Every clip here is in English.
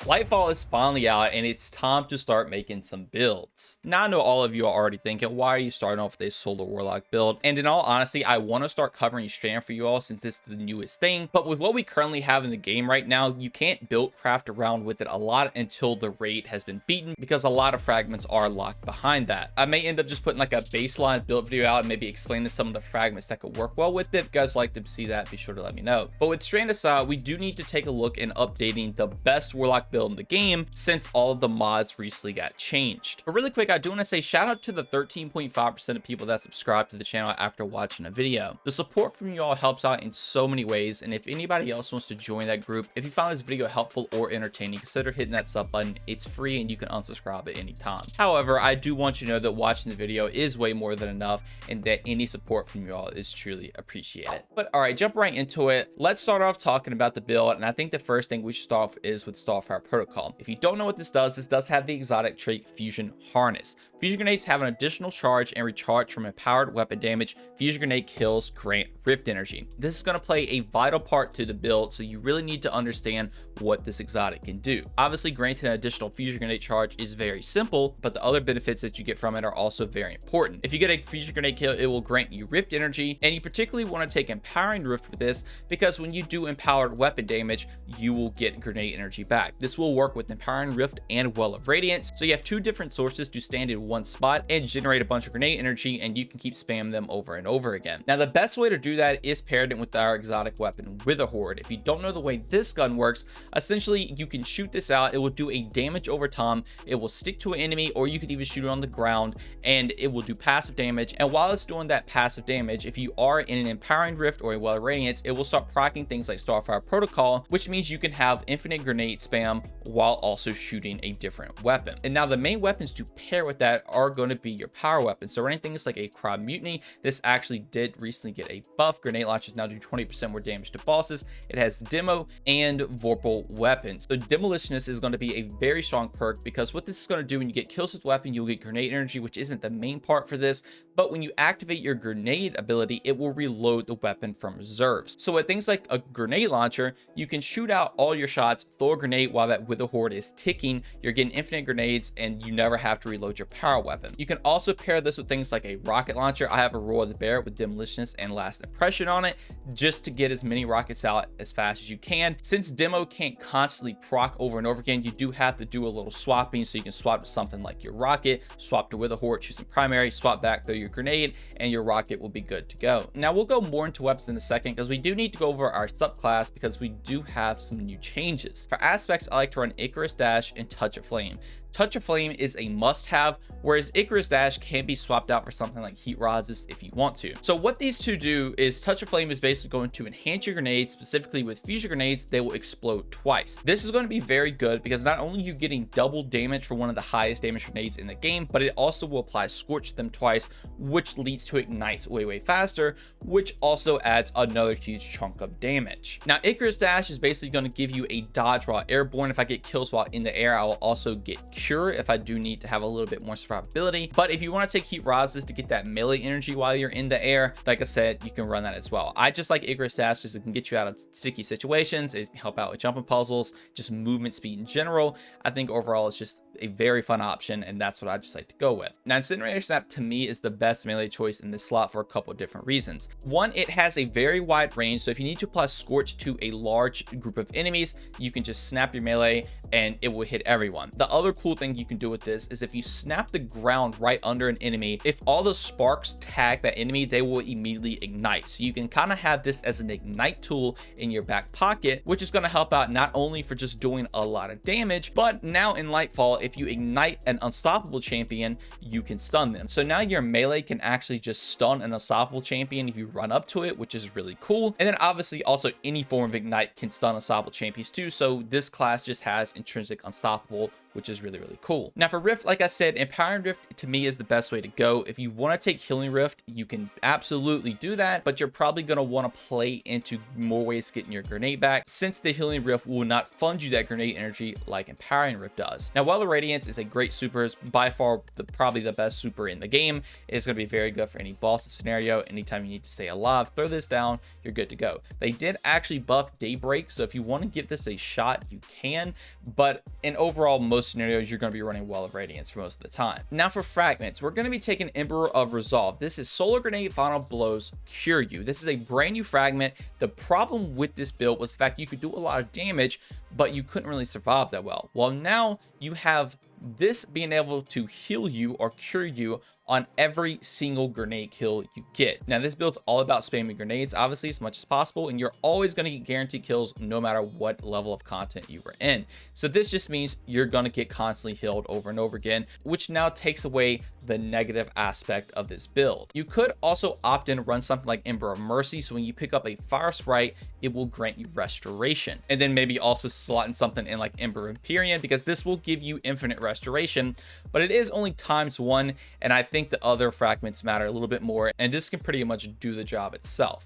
Lightfall is finally out and it's time to start making some builds. Now I know all of you are already thinking, why are you starting off with a solar warlock build? And in all honesty, I want to start covering strand for you all since it's the newest thing. But with what we currently have in the game right now, you can't build craft around with it a lot until the raid has been beaten, because a lot of fragments are locked behind that. I may end up just putting like a baseline build video out and maybe explaining some of the fragments that could work well with it. If you guys like to see that, be sure to let me know. But with strand aside, we do need to take a look in updating the best warlock build in the game since all of the mods recently got changed. But really quick, I do want to say shout out to the 13.5% of people that subscribe to the channel after watching a video. The support from you all helps out in so many ways, and if anybody else wants to join that group, if you found this video helpful or entertaining, consider hitting that sub button. It's free and you can unsubscribe at any time. However, I do want you to know that watching the video is way more than enough and that any support from you all is truly appreciated. But all right, jump right into it. Let's start off talking about the build, and I think the first thing we should start off is with Starfire Protocol. If you don't know what this does have the exotic trait Fusion Harness. Fusion grenades have an additional charge and recharge from empowered weapon damage. Fusion grenade kills grant rift energy. This is going to play a vital part to the build, so you really need to understand what this exotic can do. Obviously, granting an additional fusion grenade charge is very simple, but the other benefits that you get from it are also very important. If you get a fusion grenade kill, it will grant you rift energy, and you particularly want to take empowering rift with this because when you do empowered weapon damage, you will get grenade energy back. This will work with empowering rift and well of radiance, so you have two different sources to stand in one spot and generate a bunch of grenade energy, and you can keep spamming them over and over again. Now the best way to do that is paired it with our exotic weapon Wither Horde. If you don't know the way this gun works, essentially you can shoot this out, it will do a damage over time, it will stick to an enemy, or you could even shoot it on the ground and it will do passive damage. And while it's doing that passive damage, if you are in an empowering rift or a well of radiance, it will start proccing things like Starfire Protocol, which means you can have infinite grenade spam while also shooting a different weapon. And now the main weapons to pair with that are going to be your power weapons. So running things like a Crowd Mutiny, this actually did recently get a buff. Grenade launchers now do 20% more damage to bosses. It has demo and vorpal weapons. So demolitionist is going to be a very strong perk, because what this is going to do when you get kills with weapon, you'll get grenade energy, which isn't the main part for this, but when you activate your grenade ability, it will reload the weapon from reserves. So with things like a grenade launcher, you can shoot out all your shots, throw a grenade while that Wither Horde is ticking, you're getting infinite grenades, and you never have to reload your power weapon. You can also pair this with things like a rocket launcher. I have a Roar of the Bear with demolitionist and last impression on it, just to get as many rockets out as fast as you can. Since demo can't constantly proc over and over again, you do have to do a little swapping, so you can swap to something like your rocket, swap to Wither Horde, choose some primary, swap back, throw your grenade, and your rocket will be good to go. Now we'll go more into weapons in a second, because we do need to go over our subclass, because we do have some new changes. For aspects, I like to run Icarus Dash and Touch of Flame. Touch of Flame is a must-have, whereas Icarus Dash can be swapped out for something like Heat Resist if you want to. So what these two do is Touch of Flame is basically going to enhance your grenades, specifically with fusion grenades, they will explode twice. This is going to be very good because not only are you getting double damage for one of the highest damage grenades in the game, but it also will apply Scorch to them twice, which leads to ignites way faster, which also adds another huge chunk of damage. Now Icarus Dash is basically going to give you a dodge while airborne. If I get kills while in the air, I will also get Cure if I do need to have a little bit more survivability. But if you want to take Heat Resist to get that melee energy while you're in the air, like I said, you can run that as well. I just like Icarus Dash because it can get you out of sticky situations, it can help out with jumping puzzles, just movement speed in general. I think overall it's just a very fun option, and that's what I just like to go with. Now Incinerator Snap to me is the best melee choice in this slot for a couple of different reasons. One, it has a very wide range, so if you need to apply Scorch to a large group of enemies, you can just snap your melee and it will hit everyone. The other cool thing you can do with this is if you snap the ground right under an enemy, if all the sparks tag that enemy, they will immediately ignite. So you can kind of have this as an ignite tool in your back pocket, which is going to help out not only for just doing a lot of damage, but now in Lightfall, if you ignite an unstoppable champion, you can stun them. So now your melee can actually just stun an unstoppable champion if you run up to it, which is really cool. And then obviously also any form of ignite can stun unstoppable champions too. So this class just has intrinsic unstoppable which is really, really cool. Now for Rift, like I said, Empowering Rift to me is the best way to go. If you want to take Healing Rift, you can absolutely do that, but you're probably going to want to play into more ways to getting your grenade back, since the Healing Rift will not fund you that grenade energy like Empowering Rift does. Now, while the Radiance is a great super, is by far probably the best super in the game, it's going to be very good for any boss scenario. Anytime you need to stay alive, throw this down, you're good to go. They did actually buff Daybreak, so if you want to give this a shot, you can, but in overall most scenarios, you're going to be running Well of Radiance for most of the time. Now for fragments, we're going to be taking Emperor of Resolve. This is Solar Grenade Final Blows Cure You. This is a brand new fragment. The problem with this build was the fact you could do a lot of damage, but you couldn't really survive that well. Well, now you have this being able to heal you or cure you on every single grenade kill you get. Now this build's all about spamming grenades, obviously, as much as possible, and you're always going to get guaranteed kills no matter what level of content you were in. So this just means you're going to get constantly healed over and over again, which now takes away the negative aspect of this build. You could also opt in to run something like Ember of Mercy, so when you pick up a fire sprite, it will grant you restoration. And then maybe also slot in something in like Ember Empyrean, because this will give you infinite restoration, but it is only ×1, and I think the other fragments matter a little bit more, and this can pretty much do the job itself.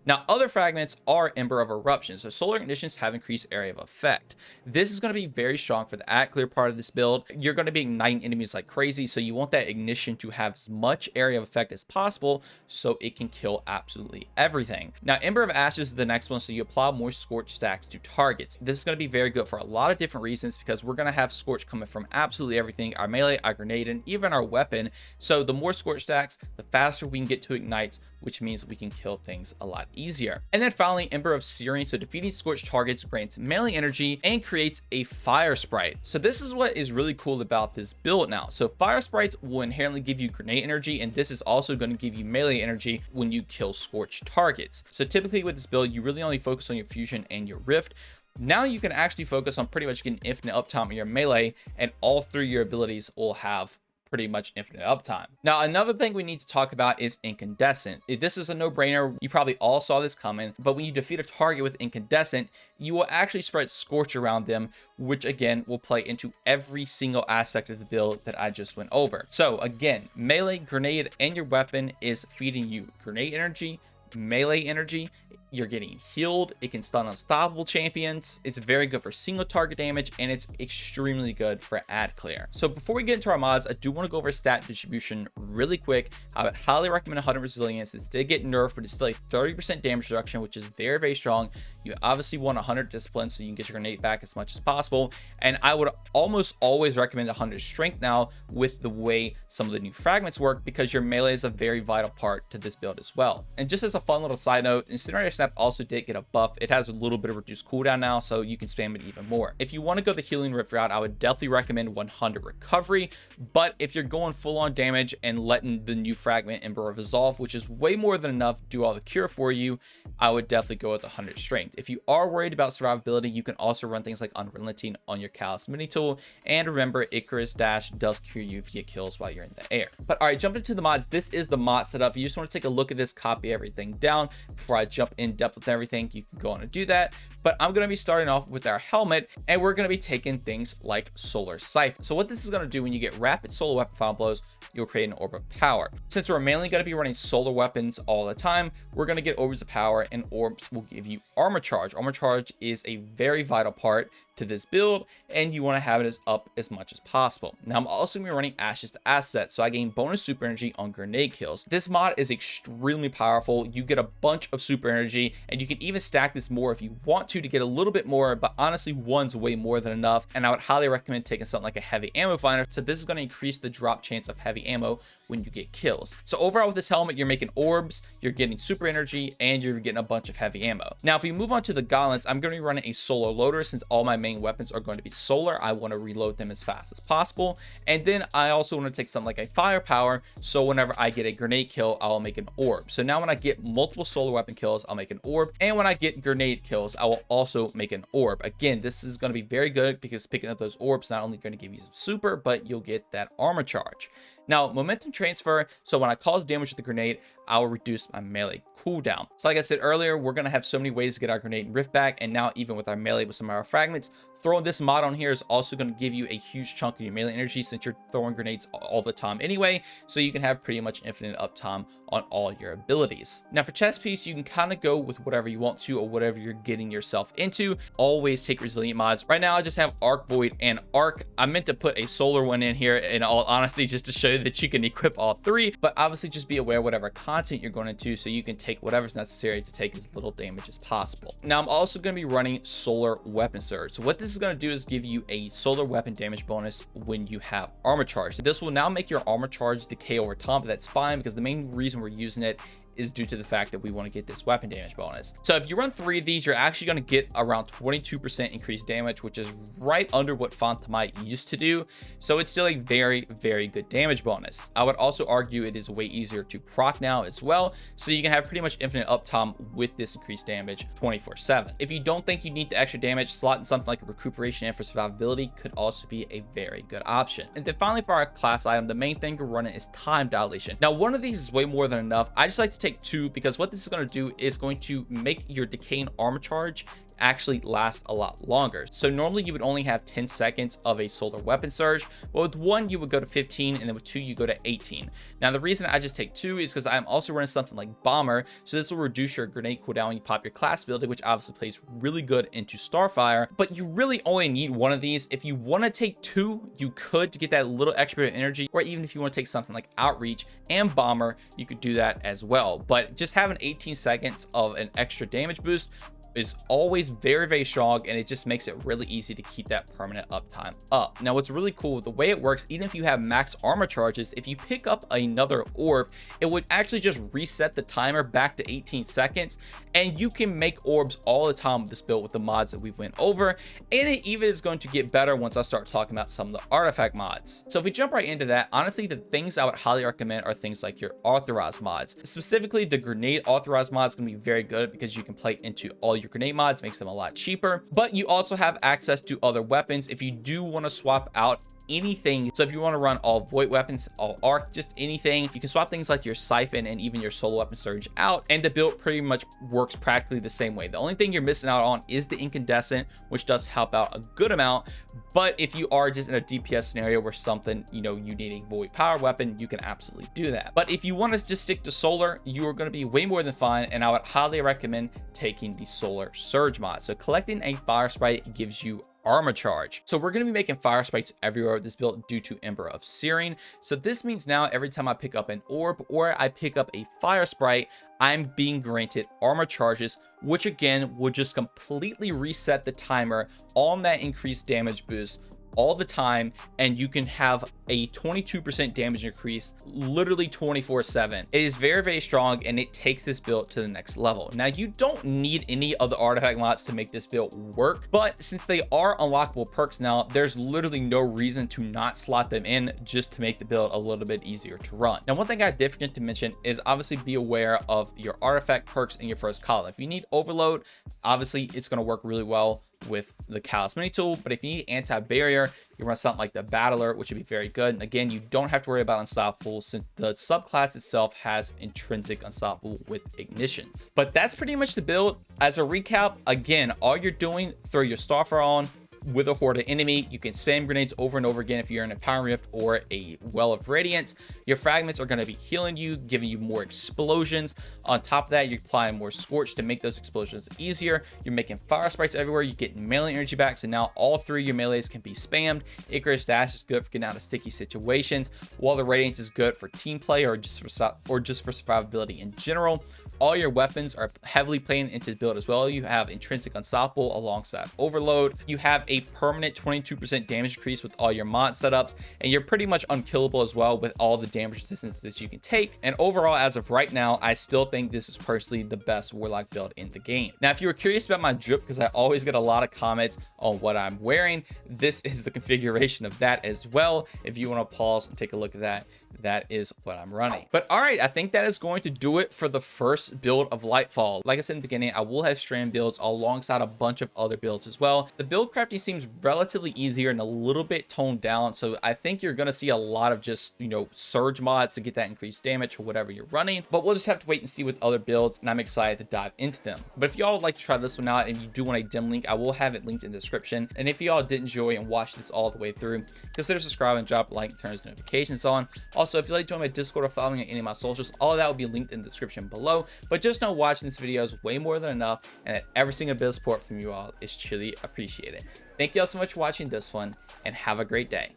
Now, other fragments are Ember of Eruption, so solar ignitions have increased area of effect. This is going to be very strong for the at clear part of this build. You're going to be igniting enemies like crazy, so you want that ignition to have as much area of effect as possible so it can kill absolutely everything. Now, Ember of Ashes is the next one, so you apply more Scorch stacks to targets. This is going to be very good for a lot of different reasons, because we're going to have Scorch coming from absolutely everything, our melee, our grenade, and even our weapon. So the more Scorch stacks, the faster we can get to ignites, which means we can kill things a lot easier. And then finally, Ember of Searing. So defeating scorched targets grants melee energy and creates a fire sprite. So this is what is really cool about this build now. So fire sprites will inherently give you grenade energy, and this is also going to give you melee energy when you kill scorched targets. So typically with this build, you really only focus on your fusion and your rift. Now you can actually focus on pretty much getting infinite uptime in your melee, and all three of your abilities will have pretty much infinite uptime. Now, another thing we need to talk about is Incandescent. This is a no-brainer. You probably all saw this coming, but when you defeat a target with Incandescent, you will actually spread Scorch around them, which again will play into every single aspect of the build that I just went over. So again, melee, grenade, and your weapon is feeding you grenade energy, melee energy. You're getting healed. It can stun unstoppable champions. It's very good for single target damage, and it's extremely good for ad clear. So before we get into our mods, I do want to go over stat distribution really quick. I would highly recommend 100 Resilience. It did get nerfed, but it's still a 30% damage reduction, which is very, very strong. You obviously want 100 Discipline so you can get your grenade back as much as possible. And I would almost always recommend 100 Strength now with the way some of the new fragments work, because your melee is a very vital part to this build as well. And just as a fun little side note, Incinerator Snap also did get a buff. It has a little bit of reduced cooldown now, so you can spam it even more. If you want to go the Healing Rift route, I would definitely recommend 100 Recovery, but if you're going full on damage and letting the new fragment Ember of Resolve, which is way more than enough, do all the cure for you, I would definitely go with 100 Strength. If you are worried about survivability, you can also run things like Unrelenting on your Callous Mini Tool, and remember, Icarus Dash does cure you if you get kills while you're in the air. But all right, jumping into the mods, this is the mod setup. If you just want to take a look at this, copy everything down before I jump in depth with everything, you can go on and do that. But I'm going to be starting off with our helmet, and we're going to be taking things like Solar Siphon. So what this is going to do, when you get rapid solar weapon final blows, you'll create an orb of power. Since we're mainly going to be running solar weapons all the time, we're going to get orbs of power, and orbs will give you armor charge. Armor charge is a very vital part to this build, and you want to have it as up as much as possible. Now I'm also going to be running Ashes to Asset, so I gain bonus super energy on grenade kills. This mod is extremely powerful. You get a bunch of super energy, and you can even stack this more if you want to get a little bit more, but honestly one's way more than enough. And I would highly recommend taking something like a heavy ammo finder, so this is going to increase the drop chance of heavy ammo when you get kills. So overall with this helmet, you're making orbs, you're getting super energy, and you're getting a bunch of heavy ammo. Now if we move on to the gauntlets, I'm going to be running a solar loader. Since all my main weapons are going to be solar, I want to reload them as fast as possible. And then I also want to take something like a firepower, so whenever I get a grenade kill, I'll make an orb. So now when I get multiple solar weapon kills, I'll make an orb, and when I get grenade kills, I will also make an orb. Again, this is going to be very good, because picking up those orbs not only going to give you some super, but you'll get that armor charge. Now, momentum transfer, so when I cause damage with the grenade, I will reduce my melee cooldown. So like I said earlier, we're going to have so many ways to get our grenade and rift back, and now even with our melee with some of our fragments, Throwing this mod on here is also going to give you a huge chunk of your melee energy since you're throwing grenades all the time anyway, so you can have pretty much infinite uptime on all your abilities. Now for chest piece, you can kind of go with whatever you want to or whatever you're getting yourself into. Always take resilient mods. Right now I just have Arc Void and Arc. I meant to put a solar one in here in all honesty just to show you that you can equip all three, but obviously just be aware of whatever content you're going into so you can take whatever's necessary to take as little damage as possible. Now I'm also going to be running solar weapon surge. So what this is going to do is give you a solar weapon damage bonus when you have armor charge. This will now make your armor charge decay over time, but that's fine because the main reason we're using it is due to the fact that we want to get this weapon damage bonus. So if you run 3 of these, you're actually going to get around 22% increased damage, which is right under what Fontamite used to do. So it's still a very, very good damage bonus. I would also argue it is way easier to proc now as well. So you can have pretty much infinite uptime with this increased damage 24/7. If you don't think you need the extra damage, slot in something like recuperation and for survivability could also be a very good option. And then finally for our class item, the main thing we're running is time dilation. Now one of these is way more than enough. I just like to take 2 because what this is going to do is going to make your decaying armor charge actually last a lot longer. So normally you would only have 10 seconds of a solar weapon surge, but with 1 you would go to 15 and then with 2 you go to 18. Now the reason I just take 2 is because I'm also running something like bomber, so this will reduce your grenade cooldown when you pop your class ability, which obviously plays really good into Starfire, but you really only need 1 of these. If you want to take 2, you could to get that little extra bit of energy, or even if you want to take something like outreach and bomber, you could do that as well. But just having 18 seconds of an extra damage boost is always very, very strong, and it just makes it really easy to keep that permanent uptime up. Now what's really cool, the way it works, even if you have max armor charges, if you pick up another orb, it would actually just reset the timer back to 18 seconds, and you can make orbs all the time with this build with the mods that we've went over, and it even is going to get better once I start talking about some of the artifact mods. So if we jump right into that, honestly the things I would highly recommend are things like your authorized mods. Specifically the grenade authorized mod is going to be very good because you can play into all your grenade mods, makes them a lot cheaper, but you also have access to other weapons if you do want to swap out anything. So if you want to run all void weapons, all arc, just anything, you can swap things like your siphon and even your solo weapon surge out, and the build pretty much works practically the same way. The only thing you're missing out on is the incandescent, which does help out a good amount. But if you are just in a DPS scenario where something, you know, you need a void power weapon, you can absolutely do that. But if you want to just stick to solar, you are going to be way more than fine, and I would highly recommend taking the solar surge mod. So collecting a fire sprite gives you armor charge. So we're going to be making fire sprites everywhere with this build due to Ember of Searing. So this means now every time I pick up an orb or I pick up a fire sprite, I'm being granted armor charges, which again would just completely reset the timer on that increased damage boost all the time, and you can have a 22% damage increase literally 24/7. It is very, very strong, and it takes this build to the next level. Now you don't need any of the artifact mods to make this build work, but since they are unlockable perks now, there's literally no reason to not slot them in just to make the build a little bit easier to run. Now one thing I did forget to mention is obviously be aware of your artifact perks in your first column. If you need overload, obviously it's going to work really well with the Callus mini tool, but if you need anti-barrier, you run something like the battler, which would be very good. And again, you don't have to worry about unstoppable since the subclass itself has intrinsic unstoppable with ignitions. But that's pretty much the build. As a recap, again, all you're doing, throw your Starfire on with a horde of enemy. You can spam grenades over and over again if you're in a power rift or a well of radiance. Your fragments are going to be healing you, giving you more explosions. On top of that, you're applying more scorch to make those explosions easier. You're making fire sprites everywhere. You get melee energy back, so now all 3 of your melees can be spammed. Icarus Dash is good for getting out of sticky situations, while the radiance is good for team play or just for survivability in general. All your weapons are heavily playing into the build as well. You have intrinsic unstoppable alongside overload. You have a permanent 22% damage increase with all your mod setups, and you're pretty much unkillable as well with all the damage resistance that you can take. And overall, as of right now, I still think this is personally the best Warlock build in the game. Now, if you were curious about my drip, because I always get a lot of comments on what I'm wearing, this is the configuration of that as well. If you want to pause and take a look at that, that is what I'm running. But all right, I think that is going to do it for the first build of Lightfall. Like I said in the beginning, I will have strand builds alongside a bunch of other builds as well. The build crafting seems relatively easier and a little bit toned down, so I think you're going to see a lot of just, you know, surge mods to get that increased damage or whatever you're running, but we'll just have to wait and see with other builds, and I'm excited to dive into them. But if y'all would like to try this one out and you do want a dim link, I will have it linked in the description. And if y'all did enjoy and watch this all the way through, consider subscribing, drop a like, turn the notifications on. Also, if you'd like to join my Discord or following on any of my socials, all of that will be linked in the description below. But just know watching this video is way more than enough, and that every single bit of support from you all is truly appreciated. Thank you all so much for watching this one, and have a great day.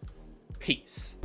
Peace.